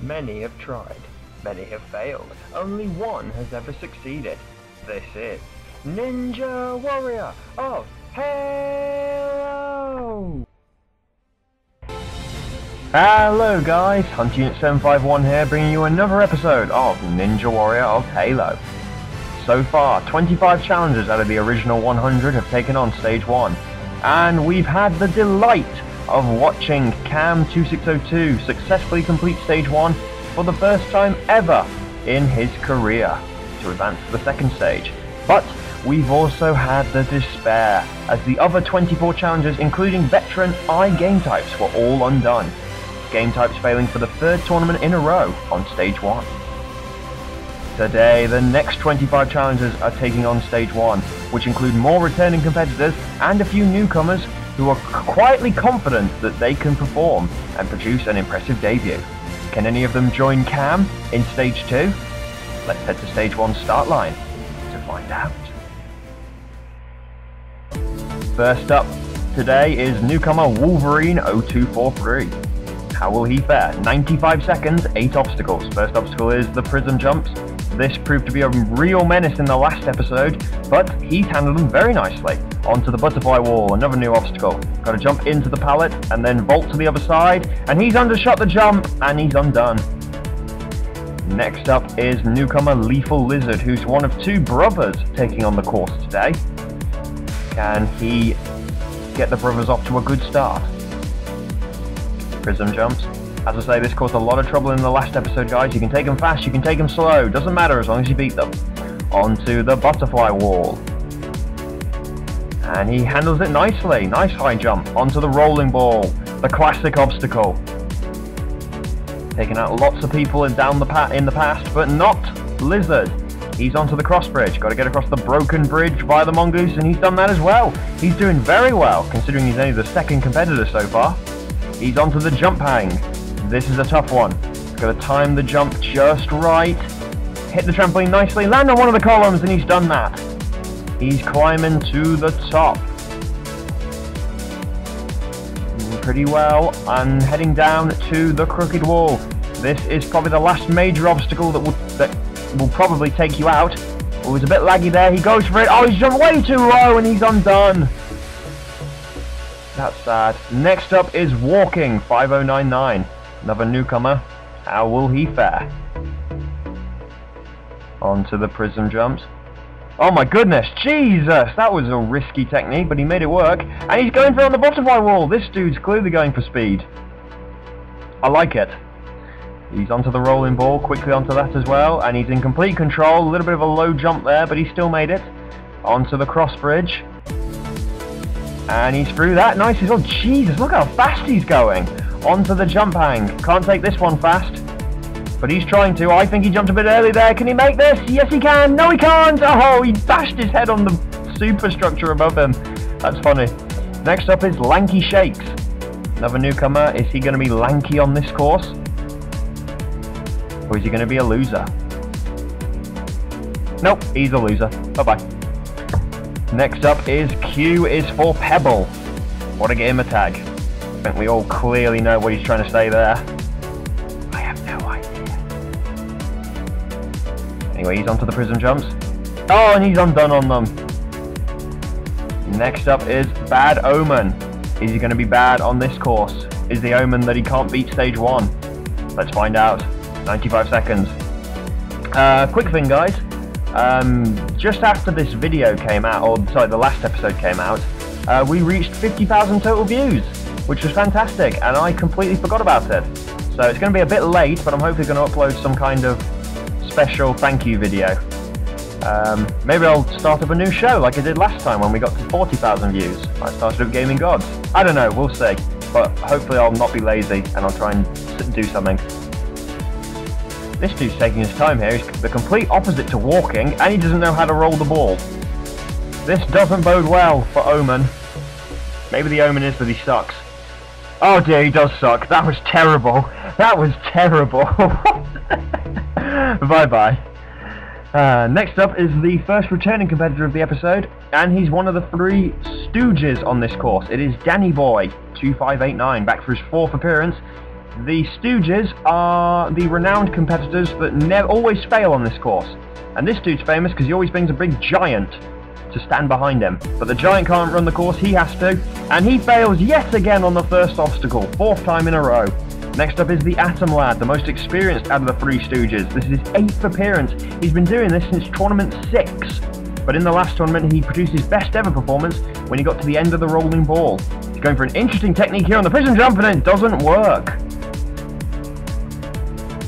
Many have tried, many have failed, only one has ever succeeded. This is Ninja Warrior of Halo! Hello guys, Hunt Unit 751 here, bringing you another episode of Ninja Warrior of Halo. So far, 25 challengers out of the original 100 have taken on Stage 1, and we've had the delight of watching Cam2602 successfully complete Stage 1 for the first time ever in his career to advance to the second stage. But we've also had the despair, as the other 24 challengers, including veteran game types, were all undone. Game types failing for the third tournament in a row on Stage 1. Today, the next 25 challengers are taking on Stage 1, which include more returning competitors and a few newcomers who are quietly confident that they can perform and produce an impressive debut. Can any of them join Cam in Stage 2? Let's head to Stage 1's start line to find out. First up today is newcomer Wolverine 0243. How will he fare? 95 seconds, 8 obstacles. First obstacle is the Prism jumps. This proved to be a real menace in the last episode, but he's handled them very nicely. Onto the butterfly wall, another new obstacle. Got to jump into the pallet and then vault to the other side, and he's undershot the jump and he's undone. Next up is newcomer Lethal Lizard, who's one of two brothers taking on the course today. Can he get the brothers off to a good start? Prism jumps. As I say, this caused a lot of trouble in the last episode, guys. You can take them fast, you can take them slow, doesn't matter as long as you beat them. Onto the butterfly wall. And he handles it nicely. Nice high jump. Onto the rolling ball, the classic obstacle. Taking out lots of people in the past, but not Lizard. He's onto the cross bridge. Got to get across the broken bridge via the mongoose, and he's done that as well. He's doing very well, considering he's only the second competitor so far. He's onto the jump hang. This is a tough one. Got to time the jump just right. Hit the trampoline nicely, land on one of the columns, and he's done that. He's climbing to the top. Pretty well, and heading down to the crooked wall. This is probably the last major obstacle that will probably take you out. Oh, he's a bit laggy there. He goes for it. Oh, he's jumped way too low, and he's undone. That's sad. Next up is WARKING 5099. Another newcomer. How will he fare? Onto the prism jumps. Oh my goodness, Jesus! That was a risky technique, but he made it work. And he's going for it on the butterfly wall. This dude's clearly going for speed. I like it. He's onto the rolling ball, quickly onto that as well. And he's in complete control. A little bit of a low jump there, but he still made it. Onto the cross bridge. And he's through that. Nice as well. Jesus, look how fast he's going. Onto the jump hang. Can't take this one fast. But he's trying to. I think he jumped a bit early there. Can he make this? Yes, he can. No, he can't. Oh, he bashed his head on the superstructure above him. That's funny. Next up is Lankyshakes. Another newcomer. Is he going to be lanky on this course? Or is he going to be a loser? Nope, he's a loser. Bye-bye. Next up is Q is for Pebble. What a gamer tag. I think we all clearly know what he's trying to say there. I have no idea. Anyway, he's onto the prism jumps. Oh, and he's undone on them. Next up is Bad Omen. Is he going to be bad on this course? Is the omen that he can't beat Stage 1? Let's find out. 95 seconds. Quick thing, guys. Just after this video came out, or sorry, the last episode came out, we reached 50,000 total views, which was fantastic, and I completely forgot about it. So it's going to be a bit late, but I'm hopefully going to upload some kind of special thank you video. Maybe I'll start up a new show like I did last time when we got to 40,000 views. I started up Gaming Gods. I don't know, we'll see. But hopefully I'll not be lazy and I'll try and do something. This dude's taking his time here. He's the complete opposite to WARKING, and he doesn't know how to roll the ball. This doesn't bode well for Omen. Maybe the omen is that he sucks. Oh dear, he does suck. That was terrible. That was terrible. Bye-bye. Next up is the first returning competitor of the episode, and he's one of the 3 stooges on this course. It is Danny Boy 2589, back for his 4th appearance. The Stooges are the renowned competitors that always fail on this course. And this dude's famous because he always brings a big giant to stand behind him. But the giant can't run the course, he has to. And he fails yet again on the first obstacle, 4th time in a row. Next up is the ATEM lad, the most experienced out of the 3 Stooges. This is his 8th appearance. He's been doing this since tournament 6. But in the last tournament, he produced his best ever performance when he got to the end of the rolling ball. He's going for an interesting technique here on the Prism jump, and it doesn't work.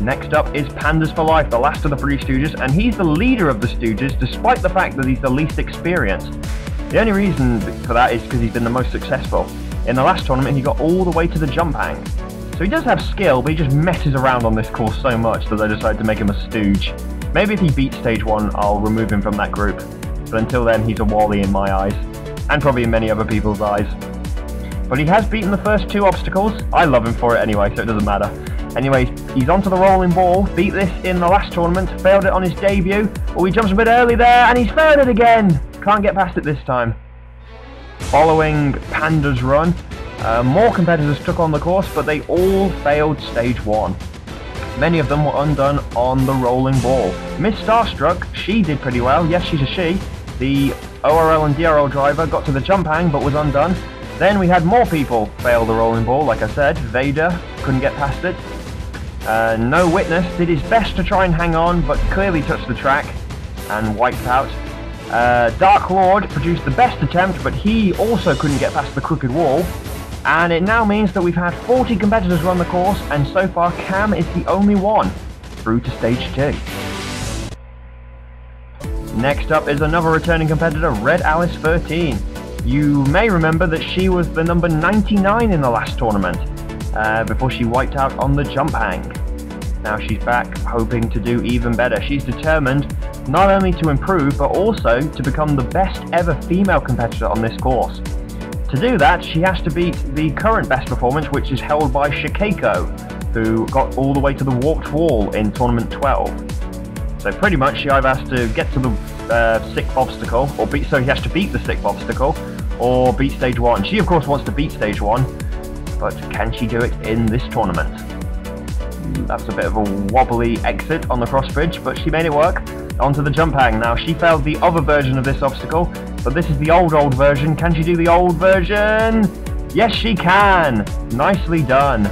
Next up is Pandaz for life, the last of the 3 Stooges, and he's the leader of the Stooges, despite the fact that he's the least experienced. The only reason for that is because he's been the most successful. In the last tournament, he got all the way to the jump hang. So he does have skill, but he just messes around on this course so much that they decided to make him a Stooge. Maybe if he beats stage 1, I'll remove him from that group. But until then, he's a Wally in my eyes, and probably in many other people's eyes. But he has beaten the first 2 obstacles. I love him for it anyway, so it doesn't matter. Anyway, he's onto the rolling ball, beat this in the last tournament, failed it on his debut. Oh, he jumps a bit early there, and he's failed it again! Can't get past it this time. Following Panda's run, more competitors took on the course, but they all failed stage 1. Many of them were undone on the rolling ball. Miss Starstruck, she did pretty well. Yes, she's a she. The ORL and DRL driver got to the jump hang, but was undone. Then we had more people fail the rolling ball, like I said. VADER couldn't get past it. No Witness did his best to try and hang on, but clearly touched the track and wiped out. Dark Lord produced the best attempt, but he also couldn't get past the crooked wall. And it now means that we've had 40 competitors run the course, and so far Cam is the only one through to stage 2. Next up is another returning competitor, Red Alice 13. You may remember that she was the number 99 in the last tournament, before she wiped out on the jump hang. Now she's back, hoping to do even better. She's determined not only to improve, but also to become the best ever female competitor on this course. To do that, she has to beat the current best performance, which is held by Shikeko, who got all the way to the warped wall in tournament 12. So pretty much she either has to get to the 6th obstacle, or he has to beat the 6th obstacle, or beat stage 1. She of course wants to beat stage 1, but can she do it in this tournament? That's a bit of a wobbly exit on the cross bridge, but she made it work. Onto the jump hang. Now she failed the other version of this obstacle, but this is the old version. Can she do the old version? Yes, she can! Nicely done.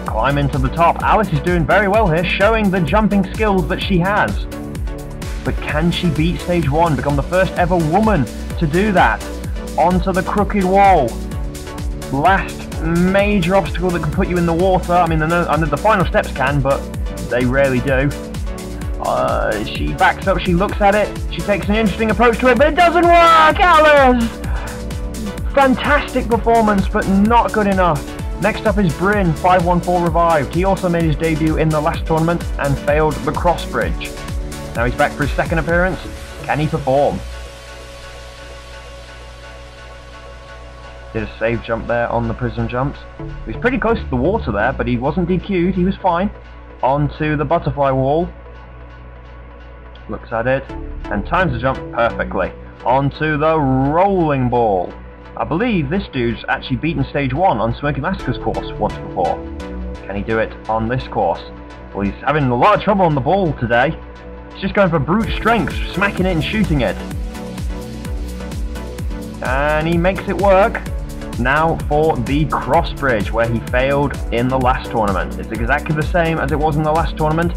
Climbing to the top. Alice is doing very well here, showing the jumping skills that she has. But can she beat stage 1, become the first ever woman to do that? Onto the crooked wall. Last major obstacle that can put you in the water. I mean, I know the final steps can, but they rarely do. She backs up, she looks at it, she takes an interesting approach to it, but it doesn't work! Alice! Fantastic performance, but not good enough. Next up is Bryn, 514 revived. He also made his debut in the last tournament and failed the cross bridge. Now he's back for his 2nd appearance. Can he perform? Did a save jump there on the Prism jumps. He was pretty close to the water there, but he wasn't DQ'd, he was fine. Onto the butterfly wall. Looks at it, and times the jump perfectly. Onto the rolling ball. I believe this dude's actually beaten stage 1 on Smokey Massacre's course once before. Can he do it on this course? Well, he's having a lot of trouble on the ball today. He's just going for brute strength, smacking it and shooting it. And he makes it work. Now for the cross bridge, where he failed in the last tournament. It's exactly the same as it was in the last tournament.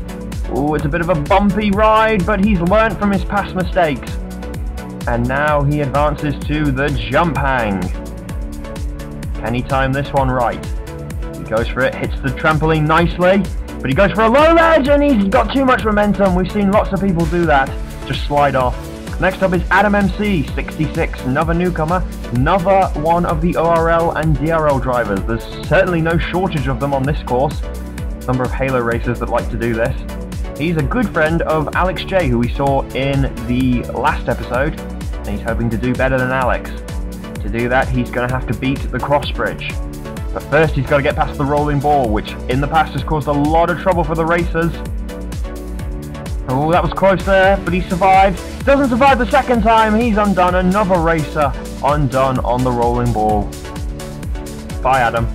Ooh, it's a bit of a bumpy ride, but he's learnt from his past mistakes. And now he advances to the jump hang. Can he time this one right? He goes for it, hits the trampoline nicely, but he goes for a low ledge and he's got too much momentum. We've seen lots of people do that. Just slide off. Next up is Adam MC, 66, another newcomer, another one of the ORL and DRL drivers. There's certainly no shortage of them on this course. Number of Halo racers that like to do this. He's a good friend of Alex J, who we saw in the last episode, and he's hoping to do better than Alex. To do that, he's going to have to beat the cross bridge. But first, he's got to get past the rolling ball, which in the past has caused a lot of trouble for the racers. Oh, that was close there, but he survived. Doesn't survive the second time, he's undone. Another racer undone on the rolling ball. Bye, Adam.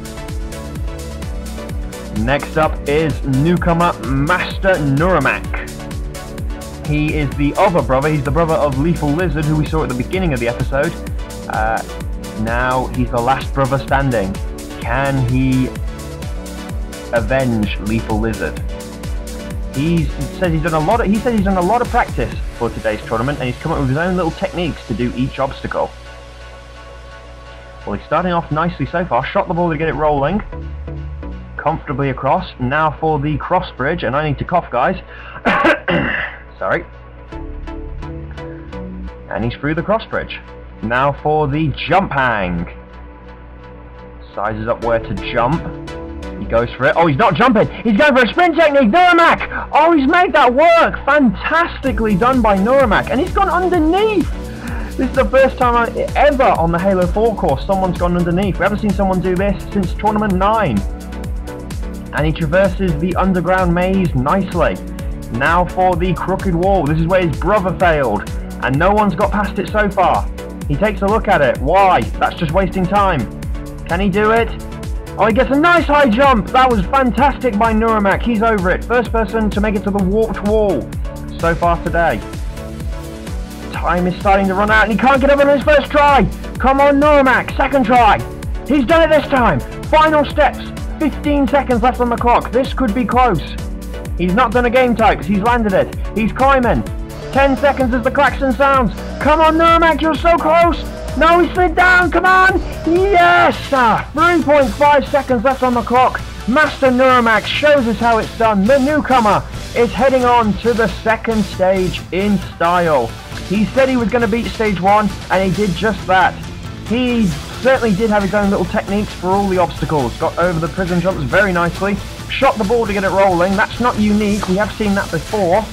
Next up is Newcomer Master Noremac. He is the other brother, he's the brother of LAAAAD, who we saw at the beginning of the episode. Now he's the last brother standing. Can he avenge LAAAAD? He says he's done a lot of practice for today's tournament, and he's come up with his own little techniques to do each obstacle. Well, he's starting off nicely so far. Shot the ball to get it rolling. Comfortably across. Now for the cross bridge, and I need to cough, guys. Sorry. And he's through the cross bridge. Now for the jump hang. Sizes up where to jump. He goes for it. Oh, he's not jumping. He's going for a sprint technique. Noremac! Oh, he's made that work. Fantastically done by Noremac. And he's gone underneath. This is the first time ever on the Halo 4 course someone's gone underneath. We haven't seen someone do this since Tournament 9. And he traverses the underground maze nicely. Now for the crooked wall. This is where his brother failed. And no one's got past it so far. He takes a look at it. Why? That's just wasting time. Can he do it? Oh, he gets a nice high jump. That was fantastic by Noremac. He's over it. First person to make it to the warped wall so far today. Time is starting to run out and he can't get over on his first try. Come on, Noremac. Second try. He's done it this time. Final steps. 15 seconds left on the clock. This could be close. He's not done a game type. He's landed it. He's climbing. 10 seconds as the klaxon sounds. Come on, Noremac. You're so close. No, he slid down. Come on. Yes. 3.5 seconds left on the clock. Master Noremac shows us how it's done. The newcomer is heading on to the second stage in style. He said he was going to beat stage 1, and he did just that. He certainly did have his own little techniques for all the obstacles. Got over the prism jumps very nicely. Shot the ball to get it rolling. That's not unique. We have seen that before.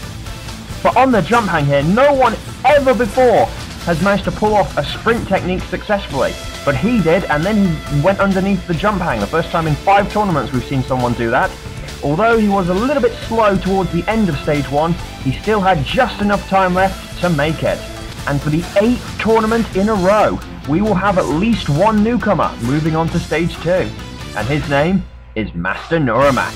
But on the jump hang here, no one ever before has managed to pull off a sprint technique successfully. But he did, and then he went underneath the jump hang. The first time in 5 tournaments we've seen someone do that. Although he was a little bit slow towards the end of stage 1, he still had just enough time left to make it. And for the 8th tournament in a row, we will have at least one newcomer moving on to stage 2. And his name is Master Noremac.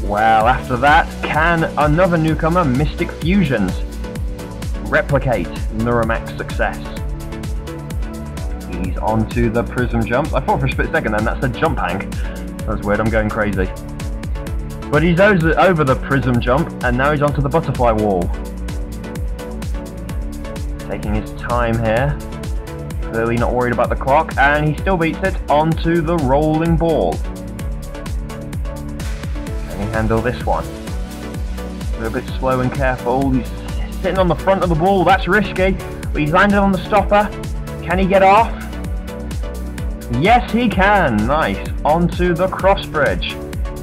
Well, after that, can another newcomer, Mystic Fusions, replicate Noramac's success? He's onto the prism jump. I thought for a split second then that's a jump hang. That's weird, I'm going crazy. But he's over the prism jump, and now he's onto the butterfly wall. Taking his time here. Clearly not worried about the clock, and he still beats it onto the rolling ball. Can he handle this one? A little bit slow and careful. He's sitting on the front of the ball, that's risky. But he's landed on the stopper. Can he get off? Yes, he can. Nice. Onto the cross bridge.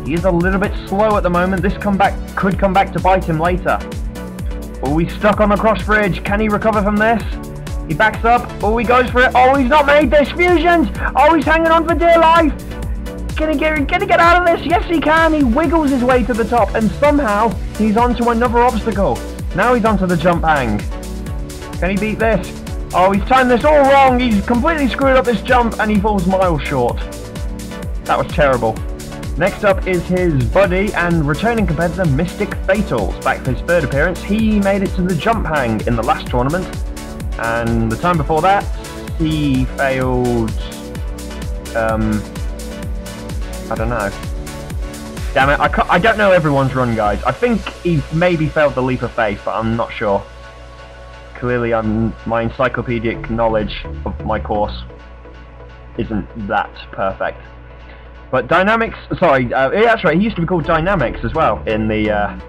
He is a little bit slow at the moment. This could come back to bite him later. Oh, he's stuck on the cross bridge. Can he recover from this? He backs up. Oh, he goes for it. Oh, he's not made this. Fusions. Oh, he's hanging on for dear life. Can he get out of this? Yes, he can. He wiggles his way to the top, and somehow he's onto another obstacle. Now he's onto the jump hang. Can he beat this? Oh, he's timed this all wrong. He's completely screwed up this jump, and he falls miles short. That was terrible. Next up is his buddy and returning competitor, Mystic FatalZz. Back for his 3rd appearance. He made it to the jump hang in the last tournament. And the time before that, he failed... I don't know. Damn it, I don't know everyone's run, guys. I think he maybe failed the leap of faith, but I'm not sure. Clearly, my encyclopedic knowledge of my course isn't that perfect. But Dynamics, sorry, that's right, he used to be called Dynamics as well in the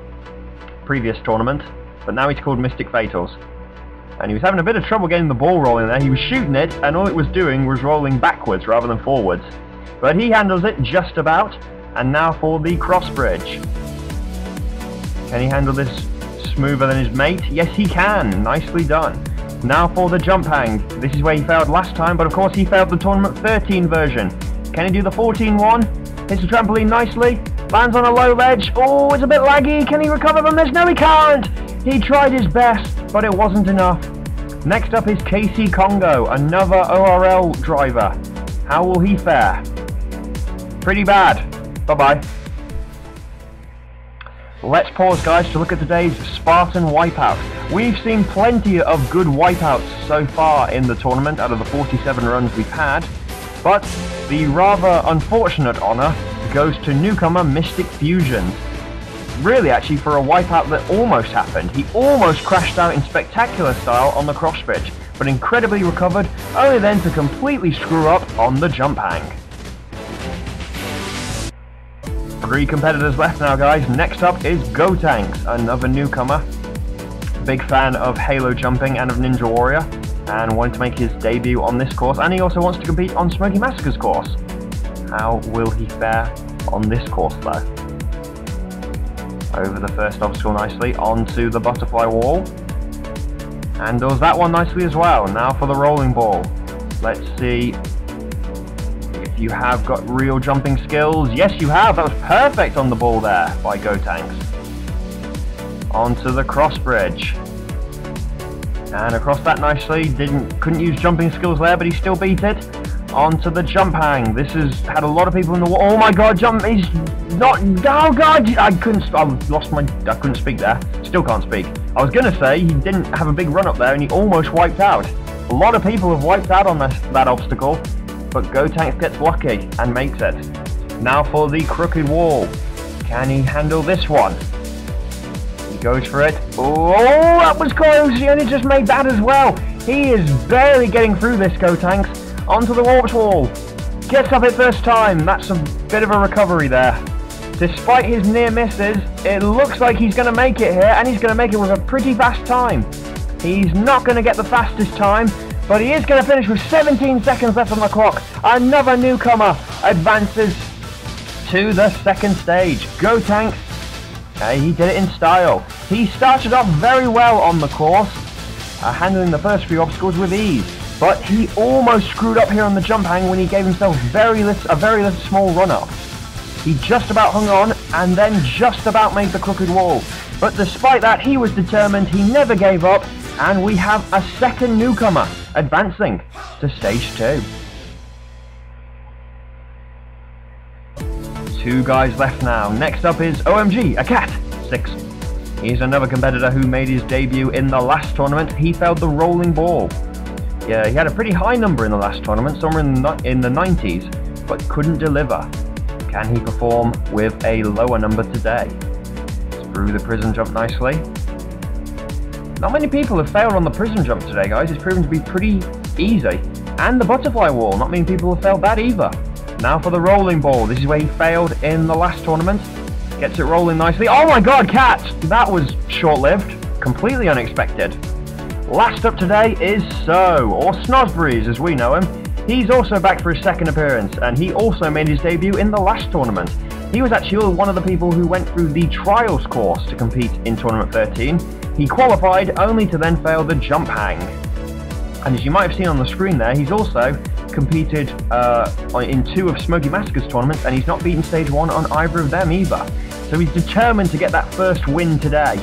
previous tournament, but now he's called Mystic FatalZz. And he was having a bit of trouble getting the ball rolling there. He was shooting it, and all it was doing was rolling backwards rather than forwards. But he handles it just about, and now for the cross bridge. Can he handle this smoother than his mate? Yes, he can. Nicely done. Now for the jump hang. This is where he failed last time, but of course he failed the Tournament 13 version. Can he do the 14 one? Hits the trampoline nicely. Lands on a low ledge. Oh, it's a bit laggy. Can he recover from this? No, he can't. He tried his best, but it wasn't enough. Next up is Casey Congo, another ORL driver. How will he fare? Pretty bad. Bye-bye. Let's pause, guys, to look at today's Spartan wipeout. We've seen plenty of good wipeouts so far in the tournament out of the 47 runs we've had, but the rather unfortunate honour goes to Newcomer Mystic Fusion. Really, actually, for a wipeout that almost happened. He almost crashed out in spectacular style on the cross bridge, but incredibly recovered, only then to completely screw up on the jump hang. 3 competitors left now, guys. Next up is GoTanks, another newcomer. Big fan of Halo jumping and of Ninja Warrior, and wanted to make his debut on this course, and he also wants to compete on Smokey Massacre's course. How will he fare on this course, though? Over the first obstacle nicely, onto the butterfly wall. Handles that one nicely as well. Now for the rolling ball. Let's see if you have got real jumping skills. Yes, you have. That was perfect on the ball there by GoTanks. Onto the cross bridge. And across that nicely. Couldn't use jumping skills there, but he still beat it. Onto the jump hang. This has had a lot of people in the wall. Oh my god, jump. He's not. Oh god, I couldn't speak there. Still can't speak. I was gonna say he didn't have a big run up there and he almost wiped out. A lot of people have wiped out on that obstacle, but GoTanks gets lucky and makes it. Now for the crooked wall. Can he handle this one? He goes for it. Oh, that was close. He only just made that as well. He is barely getting through this, GoTanks. Onto the warped wall. Gets up it first time. That's a bit of a recovery there. Despite his near misses, it looks like he's going to make it here, and he's going to make it with a pretty fast time. He's not going to get the fastest time, but he is going to finish with 17 seconds left on the clock. Another newcomer advances to the second stage. GoTanks, he did it in style. He started off very well on the course, handling the first few obstacles with ease. But he almost screwed up here on the jump hang when he gave himself a very little small run-up. He just about hung on, and then just about made the crooked wall. But despite that, he was determined, he never gave up, and we have a second newcomer advancing to stage 2. 2 guys left now. Next up is OMGaCat, 6. He's another competitor who made his debut in the last tournament. He failed the rolling ball. Yeah, he had a pretty high number in the last tournament, somewhere in the 90s, but couldn't deliver. Can he perform with a lower number today? Through the prism jump nicely. Not many people have failed on the prism jump today, guys. It's proven to be pretty easy. And the butterfly wall, not many people have failed that either. Now for the rolling ball. This is where he failed in the last tournament. Gets it rolling nicely. Oh my god, Cat! That was short-lived. Completely unexpected. Last up today is So, or Snozzberries as we know him. He's also back for his second appearance, and he also made his debut in the last tournament. He was actually one of the people who went through the Trials course to compete in Tournament 13. He qualified only to then fail the jump hang. And as you might have seen on the screen there, he's also competed in 2 of Smokey Massacre's tournaments, and he's not beaten stage 1 on either of them either. So he's determined to get that first win today.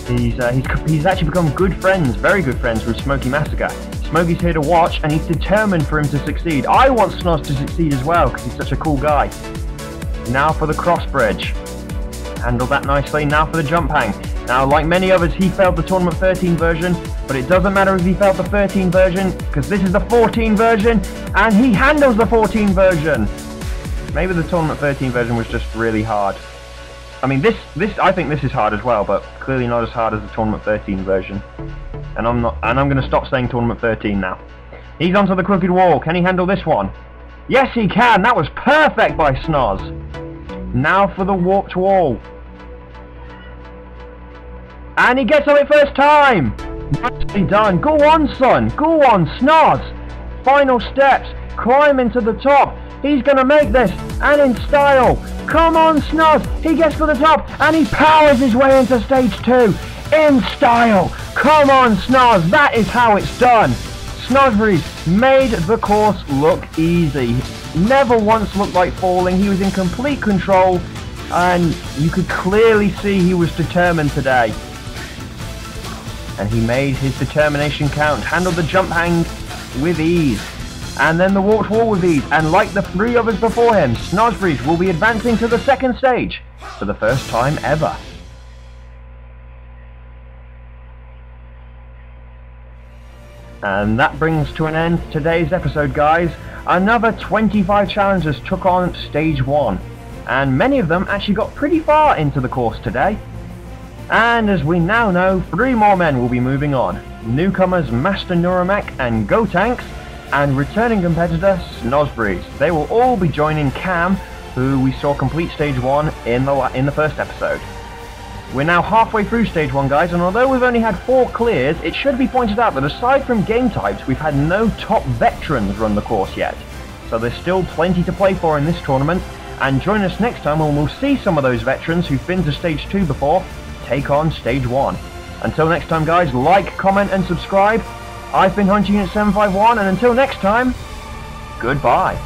He's actually become good friends, very good friends with Smokey Massacre. Smokey's here to watch, and he's determined for him to succeed. I want Snozz to succeed as well, because he's such a cool guy. Now for the cross bridge. Handled that nicely. Now for the jump hang. Now, like many others, he failed the Tournament 13 version, but it doesn't matter if he failed the 13 version, because this is the 14 version, and he handles the 14 version. Maybe the Tournament 13 version was just really hard. I mean, I think this is hard as well, but clearly not as hard as the Tournament 13 version. And I'm going to stop saying Tournament 13 now. He's onto the crooked wall. Can he handle this one? Yes, he can. That was perfect by Snozz. Now for the warped wall. And he gets on it first time. Nicely done. Go on, son. Go on, Snozz. Final steps. Climb into the top. He's going to make this, and in style. Come on, Snozz. He gets to the top, and he powers his way into stage 2. In style. Come on, Snozz. That is how it's done. Snozzberries made the course look easy. Never once looked like falling. He was in complete control, and you could clearly see he was determined today. And he made his determination count. Handled the jump hang with ease. And then the warped wall with ease, and like the 3 others before him, zzSOZZ will be advancing to the 2nd stage for the first time ever. And that brings to an end today's episode, guys. Another 25 challengers took on stage 1, and many of them actually got pretty far into the course today. And as we now know, 3 more men will be moving on. Newcomers Master Noremac and GoTanks, and returning competitor zzSOZZ. They will all be joining Cam, who we saw complete stage 1 in the first episode. We're now halfway through stage 1, guys, and although we've only had 4 clears, it should be pointed out that aside from game types, we've had no top veterans run the course yet. So there's still plenty to play for in this tournament, and join us next time when we'll see some of those veterans who've been to stage 2 before take on stage 1. Until next time, guys, like, comment and subscribe. I've been HunchUnit751, and until next time, goodbye.